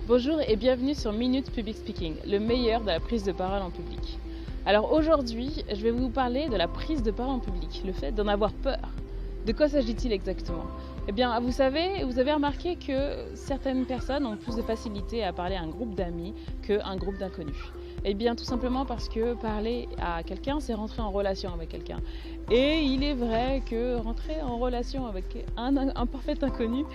Bonjour et bienvenue sur Minute Public Speaking, le meilleur de la prise de parole en public. Alors aujourd'hui, je vais vous parler de la prise de parole en public, le fait d'en avoir peur. De quoi s'agit-il exactement? Eh bien, vous savez, vous avez remarqué que certaines personnes ont plus de facilité à parler à un groupe d'amis qu'un groupe d'inconnus. Eh bien, tout simplement parce que parler à quelqu'un, c'est rentrer en relation avec quelqu'un. Et il est vrai que rentrer en relation avec un parfait inconnu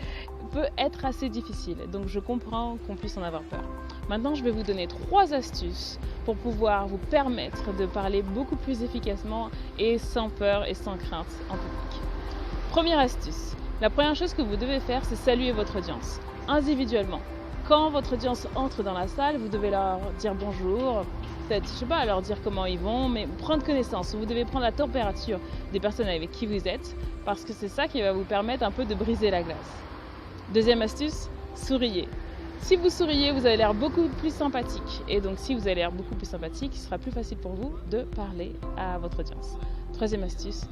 peut être assez difficile. Donc, je comprends qu'on puisse en avoir peur. Maintenant, je vais vous donner 3 astuces pour pouvoir vous permettre de parler beaucoup plus efficacement et sans peur et sans crainte en public. Première astuce. La première chose que vous devez faire, c'est saluer votre audience, individuellement. Quand votre audience entre dans la salle, vous devez leur dire bonjour, peut-être, je sais pas, leur dire comment ils vont, mais prendre connaissance. Vous devez prendre la température des personnes avec qui vous êtes, parce que c'est ça qui va vous permettre un peu de briser la glace. Deuxième astuce, souriez. Si vous souriez, vous avez l'air beaucoup plus sympathique. Et donc, si vous avez l'air beaucoup plus sympathique, il sera plus facile pour vous de parler à votre audience. Troisième astuce,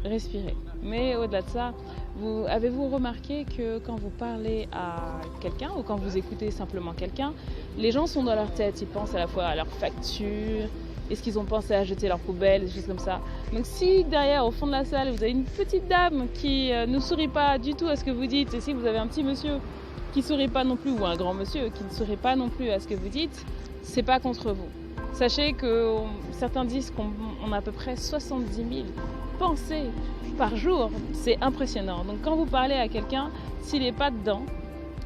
respirez. Mais au-delà de ça, avez-vous remarqué que quand vous parlez à quelqu'un ou quand vous écoutez simplement quelqu'un, les gens sont dans leur tête, ils pensent à la fois à leurs factures, est-ce qu'ils ont pensé à jeter leurs poubelles, des choses comme ça. Donc si derrière, au fond de la salle, vous avez une petite dame qui ne sourit pas du tout à ce que vous dites, et si vous avez un petit monsieur qui ne sourit pas non plus, ou un grand monsieur qui ne sourit pas non plus à ce que vous dites, c'est pas contre vous. Sachez que certains disent qu'on a à peu près 70 000 pensées par jour. C'est impressionnant. Donc quand vous parlez à quelqu'un, s'il n'est pas dedans,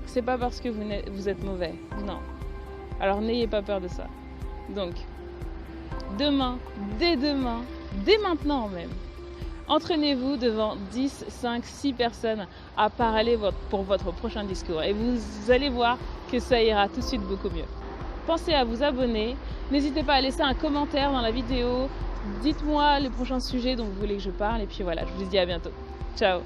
c'est pas parce que vous êtes mauvais. Non. Alors n'ayez pas peur de ça. Donc, demain, dès maintenant même, entraînez-vous devant 10, 5, 6 personnes à parler pour votre prochain discours. Et vous allez voir que ça ira tout de suite beaucoup mieux. Pensez à vous abonner. N'hésitez pas à laisser un commentaire dans la vidéo. Dites-moi les prochains sujets dont vous voulez que je parle. Et puis voilà, je vous dis à bientôt. Ciao!